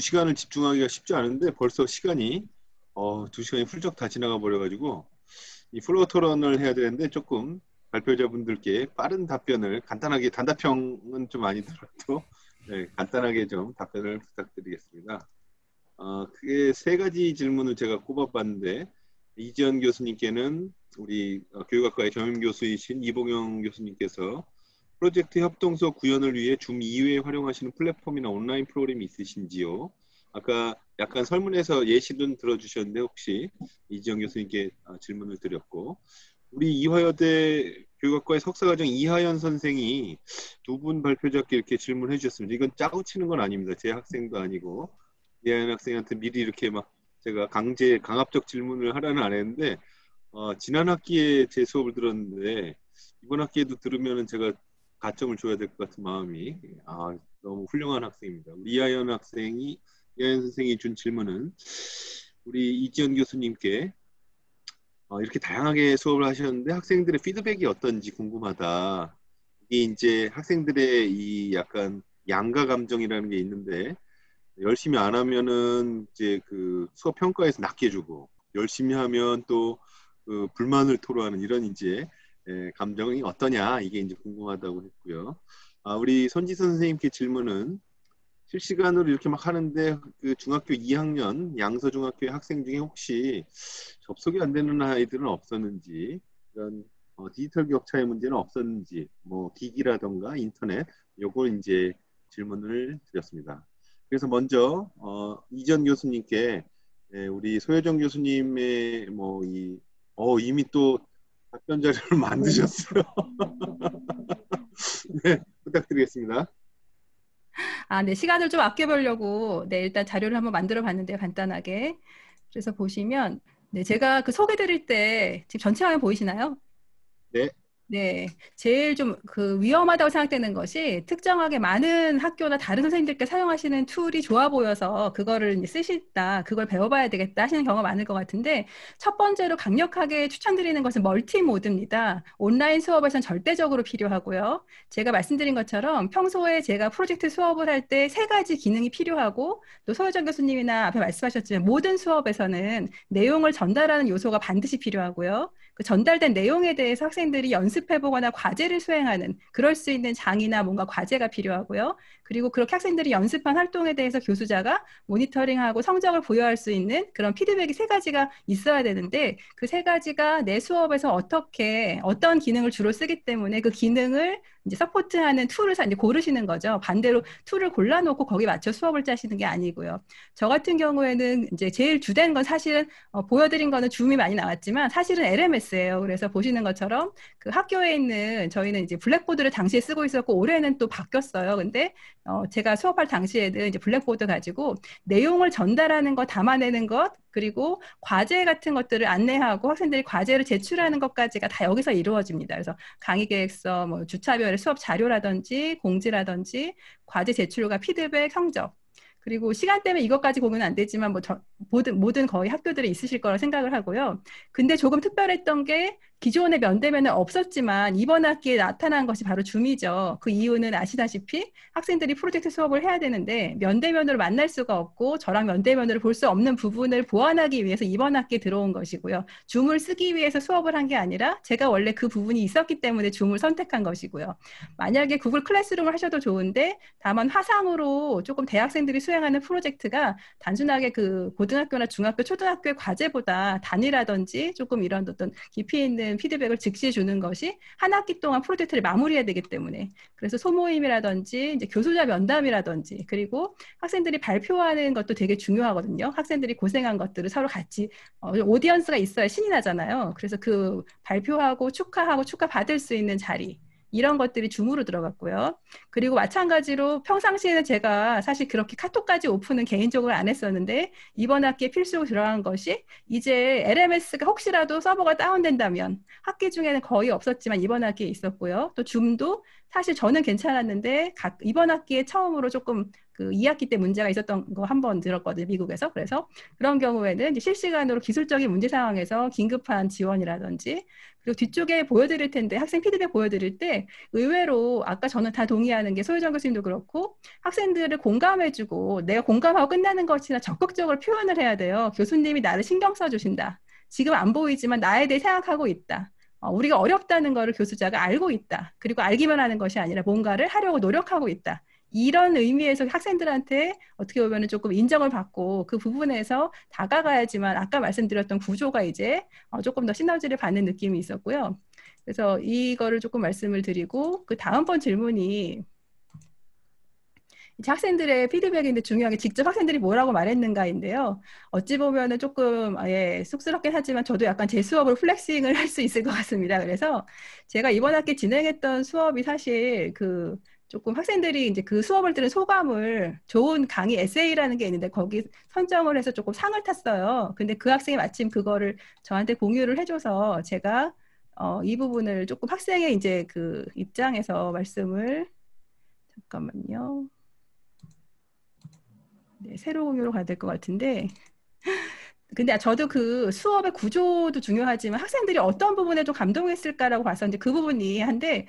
2시간을 집중하기가 쉽지 않은데 벌써 시간이 2시간이 훌쩍 다 지나가 버려가지고 이 플로어 토론을 해야 되는데 조금 발표자분들께 빠른 답변을 간단하게 단답형은 좀 아니더라도 네, 간단하게 좀 답변을 부탁드리겠습니다. 크게 세 가지 질문을 제가 꼽아봤는데 이지연 교수님께는 우리 교육학과의 겸임 교수이신 이봉영 교수님께서 프로젝트 협동서 구현을 위해 줌 이외에 활용하시는 플랫폼이나 온라인 프로그램이 있으신지요? 아까 약간 설문에서 예시는 들어주셨는데 혹시 이지영 교수님께 질문을 드렸고 우리 이화여대 교육학과의 석사과정 이하연 선생이 두 분 발표자께 이렇게 질문해 주셨습니다. 이건 짜고 치는 건 아닙니다. 제 학생도 아니고 이하연 학생한테 미리 이렇게 막 제가 강압적 질문을 하라는 안 했는데 지난 학기에 제 수업을 들었는데 이번 학기에도 들으면은 제가 가점을 줘야 될 것 같은 마음이 너무 훌륭한 학생입니다. 우리 이하연 선생이 준 질문은 우리 이지연 교수님께 이렇게 다양하게 수업을 하셨는데 학생들의 피드백이 어떤지 궁금하다. 이게 이제 학생들의 이 약간 양가 감정이라는 게 있는데 열심히 안 하면은 이제 그 수업 평가에서 낮게 주고 열심히 하면 또 그 불만을 토로하는 이런 이제 감정이 어떠냐 이게 이제 궁금하다고 했고요. 우리 손지선 선생님께 질문은 실시간으로 이렇게 막 하는데 그 중학교 2학년 양서중학교의 학생 중에 혹시 접속이 안 되는 아이들은 없었는지 이런 디지털 격차의 문제는 없었는지 뭐 기기라던가 인터넷 요걸 이제 질문을 드렸습니다. 그래서 먼저 이전 교수님께 우리 소혜정 교수님의 이미 또 답변 자료를 만드셨어요. 네, 부탁드리겠습니다. 네, 시간을 좀 아껴보려고 네, 일단 자료를 한번 만들어 봤는데요, 간단하게. 그래서 보시면 네, 제가 그 소개 드릴 때 지금 전체 화면 보이시나요? 네. 네, 제일 좀 그 위험하다고 생각되는 것이 특정하게 많은 학교나 다른 선생님들께 사용하시는 툴이 좋아 보여서 그거를 이제 쓰시다, 그걸 배워봐야 되겠다 하시는 경우가 많을 것 같은데 첫 번째로 강력하게 추천드리는 것은 멀티모드입니다. 온라인 수업에서는 절대적으로 필요하고요. 제가 말씀드린 것처럼 평소에 제가 프로젝트 수업을 할 때 세 가지 기능이 필요하고 또 서효정 교수님이나 앞에 말씀하셨지만 모든 수업에서는 내용을 전달하는 요소가 반드시 필요하고요. 그 전달된 내용에 대해서 학생들이 연습해보거나 과제를 수행하는 그럴 수 있는 장이나 뭔가 과제가 필요하고요. 그리고 그렇게 학생들이 연습한 활동에 대해서 교수자가 모니터링하고 성적을 부여할 수 있는 그런 피드백이 세 가지가 있어야 되는데 그 세 가지가 내 수업에서 어떤 기능을 주로 쓰기 때문에 그 기능을 이제 서포트하는 툴을 이제 고르시는 거죠. 반대로 툴을 골라놓고 거기 맞춰 수업을 짜시는 게 아니고요. 저 같은 경우에는 이제 제일 주된 건 사실은 보여드린 거는 줌이 많이 나왔지만 사실은 LMS예요. 그래서 보시는 것처럼 그 학교에 있는 저희는 이제 블랙보드를 당시에 쓰고 있었고 올해는 또 바뀌었어요. 근데 제가 수업할 당시에는 이제 블랙보드 가지고 내용을 전달하는 것, 담아내는 것, 그리고 과제 같은 것들을 안내하고 학생들이 과제를 제출하는 것까지가 다 여기서 이루어집니다. 그래서 강의 계획서, 뭐 주차별의 수업 자료라든지 공지라든지 과제 제출과 피드백, 성적. 그리고 시간 때문에 이것까지 보면 안 되지만 모든 거의 학교들이 있으실 거라 생각을 하고요. 근데 조금 특별했던 게 기존의 면대면은 없었지만 이번 학기에 나타난 것이 바로 줌이죠. 그 이유는 아시다시피 학생들이 프로젝트 수업을 해야 되는데 면대면으로 만날 수가 없고 저랑 면대면으로 볼 수 없는 부분을 보완하기 위해서 이번 학기에 들어온 것이고요. 줌을 쓰기 위해서 수업을 한 게 아니라 제가 원래 그 부분이 있었기 때문에 줌을 선택한 것이고요. 만약에 구글 클래스룸을 하셔도 좋은데 다만 화상으로 조금 대학생들이 수행하는 프로젝트가 단순하게 그 고등학교나 중학교, 초등학교의 과제보다 단위라든지 조금 이런 어떤 깊이 있는 피드백을 즉시 주는 것이 한 학기 동안 프로젝트를 마무리해야 되기 때문에 그래서 소모임이라든지 이제 교수자 면담이라든지 그리고 학생들이 발표하는 것도 되게 중요하거든요. 학생들이 고생한 것들을 서로 같이 오디언스가 있어야 신이 나잖아요. 그래서 그 발표하고 축하하고 축하받을 수 있는 자리 이런 것들이 줌으로 들어갔고요. 그리고 마찬가지로 평상시에는 제가 사실 그렇게 카톡까지 오픈은 개인적으로 안 했었는데 이번 학기에 필수로 들어간 것이 이제 LMS가 혹시라도 서버가 다운된다면 학기 중에는 거의 없었지만 이번 학기에 있었고요. 또 줌도 사실 저는 괜찮았는데 이번 학기에 처음으로 조금 그 2학기 때 문제가 있었던 거 한 번 들었거든요, 미국에서. 그래서 그런 경우에는 이제 실시간으로 기술적인 문제 상황에서 긴급한 지원이라든지, 그리고 뒤쪽에 보여드릴 텐데, 학생 피드백 보여드릴 때 의외로 아까 저는 다 동의하는 게 소유정 교수님도 그렇고 학생들을 공감해주고 내가 공감하고 끝나는 것이나 적극적으로 표현을 해야 돼요. 교수님이 나를 신경 써주신다. 지금 안 보이지만 나에 대해 생각하고 있다. 우리가 어렵다는 거를 교수자가 알고 있다. 그리고 알기만 하는 것이 아니라 뭔가를 하려고 노력하고 있다. 이런 의미에서 학생들한테 어떻게 보면 조금 인정을 받고 그 부분에서 다가가야지만 아까 말씀드렸던 구조가 이제 조금 더 시너지를 받는 느낌이 있었고요. 그래서 이거를 조금 말씀을 드리고 그 다음번 질문이 이제 학생들의 피드백인데 중요한 게 직접 학생들이 뭐라고 말했는가인데요. 어찌 보면은 조금 쑥스럽긴 하지만 저도 약간 제 수업을 플렉싱을 할 수 있을 것 같습니다. 그래서 제가 이번 학기 진행했던 수업이 사실 그 조금 학생들이 이제 그 수업을 들은 소감을 좋은 강의 에세이라는 게 있는데 거기 선정을 해서 조금 상을 탔어요. 근데 그 학생이 마침 그거를 저한테 공유를 해줘서 제가 이 부분을 조금 학생의 이제 그 입장에서 말씀을 잠깐만요. 네, 새로 공유로 가야 될 것 같은데 근데 저도 그 수업의 구조도 중요하지만 학생들이 어떤 부분에 좀 감동했을까라고 봤었는데 그 부분이 한데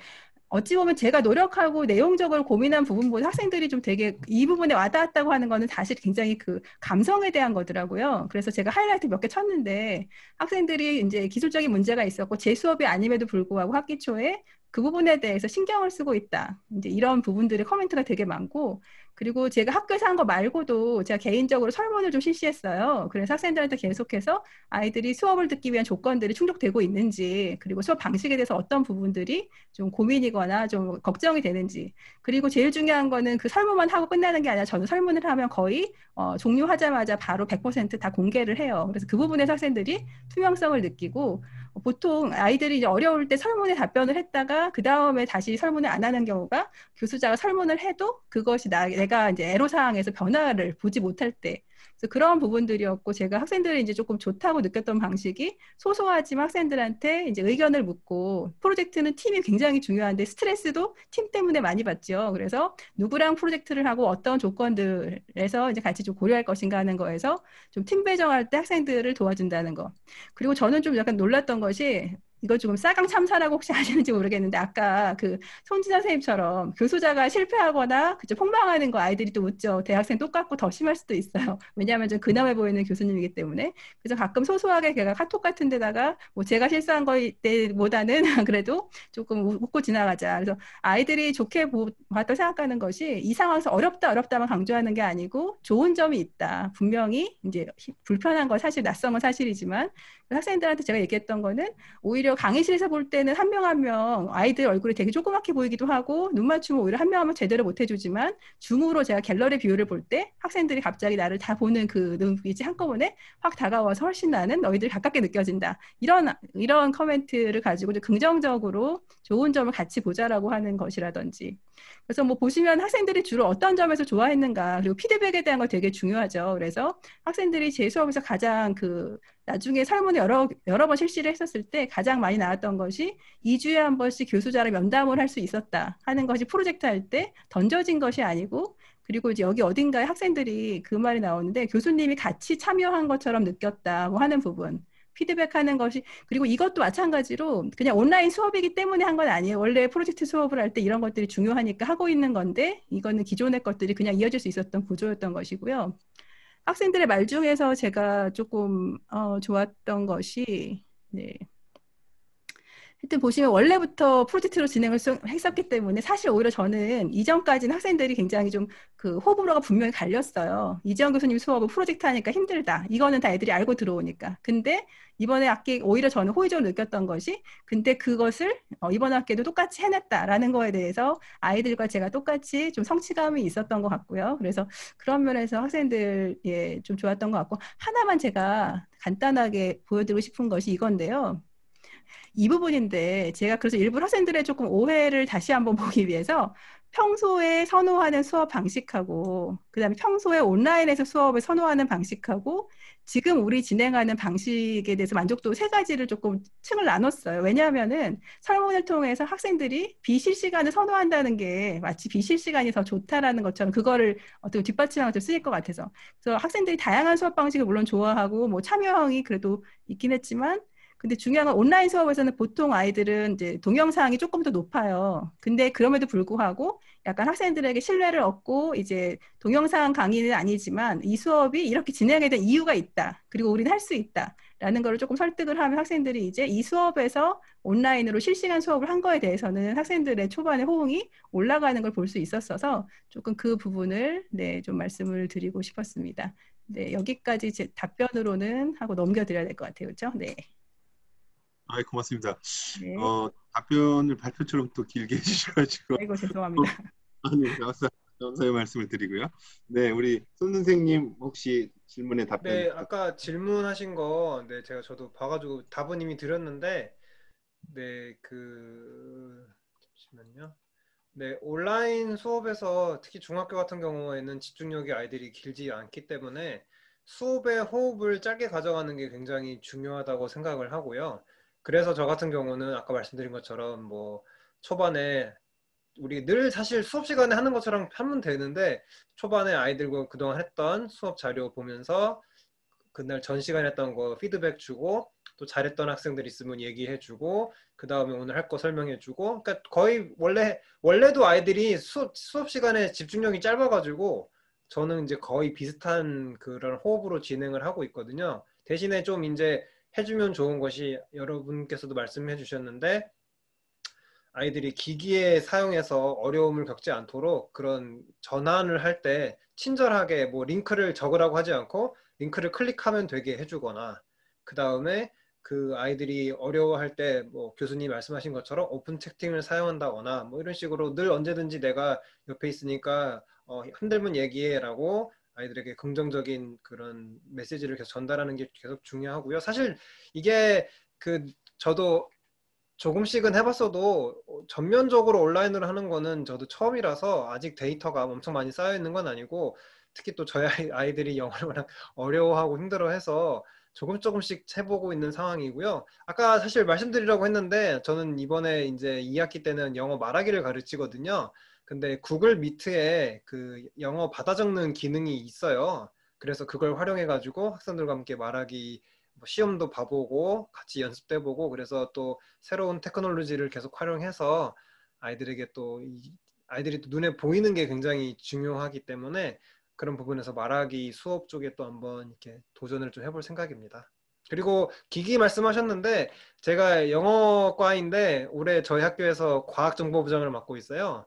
어찌 보면 제가 노력하고 내용적으로 고민한 부분보다 학생들이 좀 되게 이 부분에 와닿았다고 하는 거는 사실 굉장히 그 감성에 대한 거더라고요. 그래서 제가 하이라이트 몇 개 쳤는데 학생들이 이제 기술적인 문제가 있었고 제 수업이 아님에도 불구하고 학기 초에 그 부분에 대해서 신경을 쓰고 있다. 이제 이런 부분들의 코멘트가 되게 많고 그리고 제가 학교에서 한 거 말고도 제가 개인적으로 설문을 좀 실시했어요. 그래서 학생들한테 계속해서 아이들이 수업을 듣기 위한 조건들이 충족되고 있는지 그리고 수업 방식에 대해서 어떤 부분들이 좀 고민이거나 좀 걱정이 되는지 그리고 제일 중요한 거는 그 설문만 하고 끝나는 게 아니라 저는 설문을 하면 거의 종료하자마자 바로 100%다 공개를 해요. 그래서 그 부분에서 학생들이 투명성을 느끼고 보통 아이들이 이제 어려울 때 설문에 답변을 했다가 그 다음에 다시 설문을 안 하는 경우가 교수자가 설문을 해도 그것이 내가 이제 애로사항에서 변화를 보지 못할 때 그래서 그런 부분들이었고 제가 학생들이 이제 조금 좋다고 느꼈던 방식이 소소하지만 학생들한테 이제 의견을 묻고 프로젝트는 팀이 굉장히 중요한데 스트레스도 팀 때문에 많이 받죠. 그래서 누구랑 프로젝트를 하고 어떤 조건들에서 이제 같이 좀 고려할 것인가 하는 거에서 좀 팀 배정할 때 학생들을 도와준다는 거. 그리고 저는 좀 약간 놀랐던 것이 이거 조금 싸강 참사라고 혹시 아시는지 모르겠는데 아까 그 손진아 선생님처럼 교수자가 실패하거나 그저 폭망하는 거 아이들이 또 웃죠. 대학생 똑같고 더 심할 수도 있어요. 왜냐하면 좀 근엄해 보이는 교수님이기 때문에. 그래서 가끔 소소하게 걔가 카톡 같은 데다가 뭐 제가 실수한 거 때보다는 그래도 조금 웃고 지나가자. 그래서 아이들이 좋게 봤다고 생각하는 것이 이 상황에서 어렵다만 강조하는 게 아니고 좋은 점이 있다. 분명히 이제 불편한 거 사실 낯선 건 사실이지만 학생들한테 제가 얘기했던 거는 오히려 강의실에서 볼 때는 한 명 한 명 아이들 얼굴이 되게 조그맣게 보이기도 하고 눈 맞추면 오히려 한 명 하면 제대로 못 해주지만 줌으로 제가 갤러리 뷰를 볼 때 학생들이 갑자기 나를 다 보는 그 눈빛이 한꺼번에 확 다가와서 훨씬 나는 너희들이 가깝게 느껴진다. 이런 커멘트를 가지고 좀 긍정적으로 좋은 점을 같이 보자라고 하는 것이라든지 그래서 뭐 보시면 학생들이 주로 어떤 점에서 좋아했는가 그리고 피드백에 대한 거 되게 중요하죠. 그래서 학생들이 제 수업에서 가장 그 나중에 설문을 여러 번 실시를 했었을 때 가장 많이 나왔던 것이 2주에 한 번씩 교수자랑 면담을 할 수 있었다 하는 것이 프로젝트 할 때 던져진 것이 아니고 그리고 이제 여기 어딘가에 학생들이 그 말이 나오는데 교수님이 같이 참여한 것처럼 느꼈다고 하는 부분 피드백하는 것이 그리고 이것도 마찬가지로 그냥 온라인 수업이기 때문에 한 건 아니에요. 원래 프로젝트 수업을 할 때 이런 것들이 중요하니까 하고 있는 건데 이거는 기존의 것들이 그냥 이어질 수 있었던 구조였던 것이고요. 학생들의 말 중에서 제가 조금 좋았던 것이 네. 하여튼 보시면 원래부터 프로젝트로 진행을 했었기 때문에 사실 오히려 저는 이전까지는 학생들이 굉장히 좀 그 호불호가 분명히 갈렸어요. 이재원 교수님 수업은 프로젝트 하니까 힘들다. 이거는 다 애들이 알고 들어오니까. 근데 이번에 학기 오히려 저는 호의적으로 느꼈던 것이 근데 그것을 이번 학기에도 똑같이 해냈다라는 거에 대해서 아이들과 제가 똑같이 좀 성취감이 있었던 것 같고요. 그래서 그런 면에서 학생들 좀 좋았던 것 같고 하나만 제가 간단하게 보여드리고 싶은 것이 이건데요. 이 부분인데 제가 그래서 일부 학생들의 조금 오해를 다시 한번 보기 위해서 평소에 선호하는 수업 방식하고, 그다음에 평소에 온라인에서 수업을 선호하는 방식하고, 지금 우리 진행하는 방식에 대해서 만족도 세 가지를 조금 층을 나눴어요. 왜냐하면은 설문을 통해서 학생들이 비실시간을 선호한다는 게 마치 비실시간이 더 좋다라는 것처럼 그거를 어떻게 뒷받침하고 좀 쓰일 것 같아서. 그래서 학생들이 다양한 수업 방식을 물론 좋아하고, 뭐 참여형이 그래도 있긴 했지만, 근데 중요한 건 온라인 수업에서는 보통 아이들은 이제 동영상이 조금 더 높아요. 근데 그럼에도 불구하고 약간 학생들에게 신뢰를 얻고 이제 동영상 강의는 아니지만 이 수업이 이렇게 진행에 대한 이유가 있다. 그리고 우리는 할 수 있다. 라는 거를 조금 설득을 하면 학생들이 이제 이 수업에서 온라인으로 실시간 수업을 한 거에 대해서는 학생들의 초반에 호응이 올라가는 걸 볼 수 있었어서 조금 그 부분을 네, 좀 말씀을 드리고 싶었습니다. 네, 여기까지 제 답변으로는 하고 넘겨드려야 될 것 같아요. 그렇죠? 네. 아이, 고맙습니다. 네. 답변을 발표처럼 또 길게 해주셔가지고 아이고, 죄송합니다. 아니, 감사의 말씀을 드리고요. 네, 우리 손 선생님 혹시 질문에 답변 네, 아까 질문하신 거, 네, 저도 봐가지고 답은 이미 드렸는데, 네, 잠시만요. 네, 온라인 수업에서 특히 중학교 같은 경우에는 집중력이 아이들이 길지 않기 때문에 수업의 호흡을 짧게 가져가는 게 굉장히 중요하다고 생각을 하고요. 그래서 저 같은 경우는 아까 말씀드린 것처럼 뭐 초반에 우리 늘 사실 수업 시간에 하는 것처럼 하면 되는데 초반에 아이들과 그동안 했던 수업 자료 보면서 그날 전 시간에 했던 거 피드백 주고 또 잘했던 학생들 있으면 얘기해 주고 그 다음에 오늘 할 거 설명해 주고 그러니까 거의 원래도 아이들이 수업 시간에 집중력이 짧아가지고 저는 이제 거의 비슷한 그런 호흡으로 진행을 하고 있거든요. 대신에 좀 이제 해주면 좋은 것이 여러분께서도 말씀해 주셨는데 아이들이 기기에 사용해서 어려움을 겪지 않도록 그런 전환을 할 때 친절하게 뭐 링크를 적으라고 하지 않고 링크를 클릭하면 되게 해주거나 그 다음에 그 아이들이 어려워할 때 뭐 교수님 말씀하신 것처럼 오픈 채팅을 사용한다거나 뭐 이런 식으로 늘 언제든지 내가 옆에 있으니까 힘들면 얘기해라고 아이들에게 긍정적인 그런 메시지를 계속 전달하는 게 계속 중요하고요. 사실 이게 저도 조금씩은 해봤어도 전면적으로 온라인으로 하는 거는 저도 처음이라서 아직 데이터가 엄청 많이 쌓여 있는 건 아니고 특히 또 저희 아이들이 영어를 워낙 어려워하고 힘들어해서 조금씩 해보고 있는 상황이고요. 아까 사실 말씀드리려고 했는데 저는 이번에 이제 2학기 때는 영어 말하기를 가르치거든요. 근데 구글 미트에 그 영어 받아 적는 기능이 있어요. 그래서 그걸 활용해가지고 학생들과 함께 말하기 뭐 시험도 봐보고 같이 연습도 해보고 그래서 또 새로운 테크놀로지를 계속 활용해서 아이들에게 아이들이 또 눈에 보이는 게 굉장히 중요하기 때문에 그런 부분에서 말하기 수업 쪽에 또 한번 이렇게 도전을 좀 해볼 생각입니다. 그리고 기기 말씀하셨는데 제가 영어과인데 올해 저희 학교에서 과학정보부장을 맡고 있어요.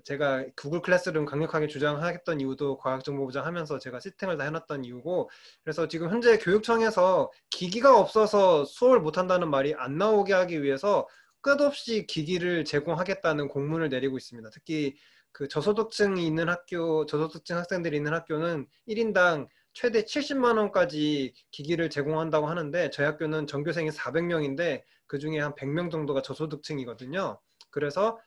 제가 구글 클래스룸 강력하게 주장했던 이유도 과학정보부장 하면서 제가 시스템을 다 해놨던 이유고 그래서 지금 현재 교육청에서 기기가 없어서 수업을 못한다는 말이 안 나오게 하기 위해서 끝없이 기기를 제공하겠다는 공문을 내리고 있습니다. 특히 그 저소득층이 있는 학교, 저소득층 학생들이 있는 학교는 1인당 최대 70만 원까지 기기를 제공한다고 하는데 저희 학교는 전교생이 400명인데 그중에 한 100명 정도가 저소득층이거든요. 그래서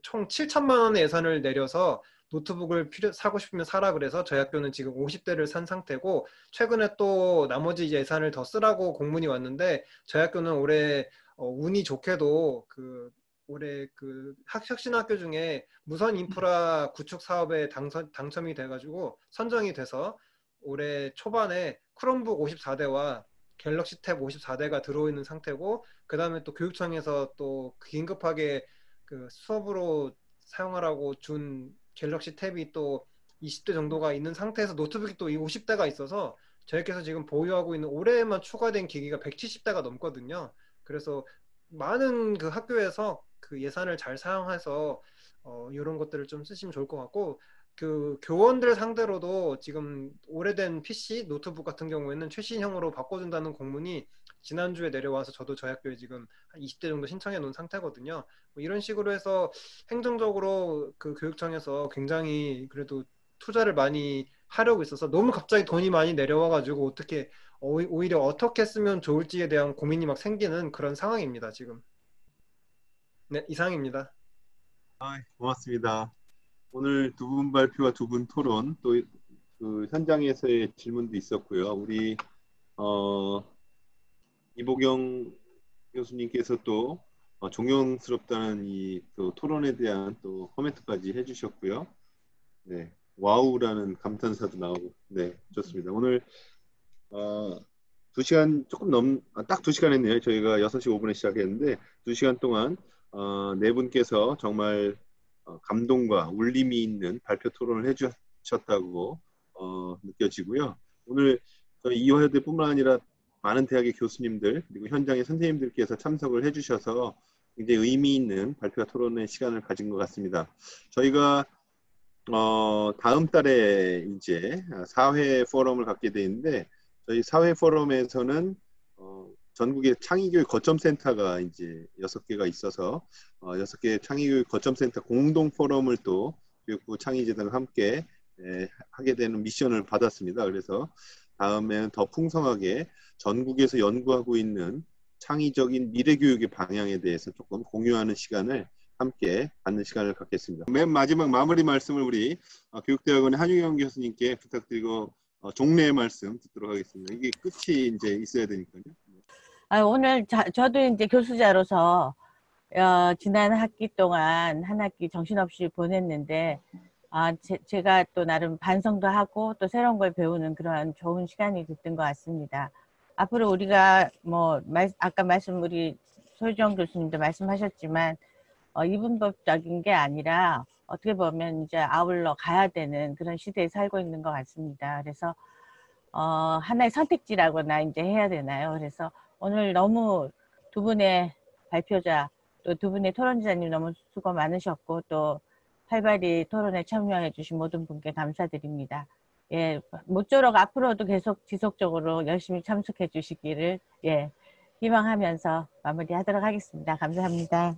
총 7천만 원의 예산을 내려서 노트북을 사고 싶으면 사라 그래서 저희 학교는 지금 50대를 산 상태고 최근에 또 나머지 예산을 더 쓰라고 공문이 왔는데 저희 학교는 올해 운이 좋게도 올해 혁신학교 중에 무선 인프라 구축 사업에 당첨이 돼가지고 선정이 돼서 올해 초반에 크롬북 54대와 갤럭시 탭 54대가 들어있는 상태고 그 다음에 또 교육청에서 또 긴급하게 수업으로 사용하라고 준 갤럭시 탭이 또 20대 정도가 있는 상태에서 노트북이 또 50대가 있어서 저희께서 지금 보유하고 있는 올해만 추가된 기기가 170대가 넘거든요. 그래서 많은 학교에서 그 예산을 잘 사용해서 이런 것들을 좀 쓰시면 좋을 것 같고 교원들 상대로도 지금 오래된 PC, 노트북 같은 경우에는 최신형으로 바꿔준다는 공문이 지난주에 내려와서 저도 저희 학교에 지금 한 20대 정도 신청해 놓은 상태거든요. 뭐 이런 식으로 해서 행정적으로 교육청에서 굉장히 그래도 투자를 많이 하려고 있어서 너무 갑자기 돈이 많이 내려와가지고 오히려 어떻게 쓰면 좋을지에 대한 고민이 막 생기는 그런 상황입니다, 지금. 네, 이상입니다. 고맙습니다. 오늘 두 분 발표와 두 분 토론 또 그 현장에서의 질문도 있었고요. 우리 이보경 교수님께서 또 존경스럽다는 이 또 토론에 대한 또 코멘트까지 해주셨고요. 네, 와우라는 감탄사도 나오고, 네, 좋습니다. 오늘 2시간 조금 딱 2시간 했네요. 저희가 6시 5분에 시작했는데 2시간 동안 네 분께서 정말 감동과 울림이 있는 발표 토론을 해주셨다고 느껴지고요. 오늘 저희 이화여대뿐만 아니라 많은 대학의 교수님들 그리고 현장의 선생님들께서 참석을 해주셔서 굉장히 의미 있는 발표 토론의 시간을 가진 것 같습니다. 저희가 다음 달에 이제 4회 포럼을 갖게 되는데 저희 4회 포럼에서는 전국의 창의교육 거점센터가 이제 6개가 있어서 6개 창의교육 거점센터 공동 포럼을 또 교육부 창의재단과 함께 하게 되는 미션을 받았습니다. 그래서 다음에는 더 풍성하게 전국에서 연구하고 있는 창의적인 미래교육의 방향에 대해서 조금 공유하는 시간을 함께 갖는 시간을 갖겠습니다. 맨 마지막 마무리 말씀을 우리 교육대학원의 한유경 교수님께 부탁드리고 종례의 말씀 듣도록 하겠습니다. 이게 끝이 이제 있어야 되니까요. 오늘 저도 이제 교수자로서 지난 학기 동안 한 학기 정신없이 보냈는데 제가 또 나름 반성도 하고 또 새로운 걸 배우는 그런 좋은 시간이 됐던 것 같습니다. 앞으로 우리가 아까 우리 소유정 교수님도 말씀하셨지만 이분법적인 게 아니라 어떻게 보면 이제 아울러 가야 되는 그런 시대에 살고 있는 것 같습니다. 그래서 하나의 선택지라거나 이제 해야 되나요? 그래서 오늘 너무 두 분의 발표자 또 두 분의 토론자님 너무 수고 많으셨고 또 활발히 토론에 참여해 주신 모든 분께 감사드립니다. 예, 모쪼록 앞으로도 계속 지속적으로 열심히 참석해 주시기를 희망하면서 마무리하도록 하겠습니다. 감사합니다.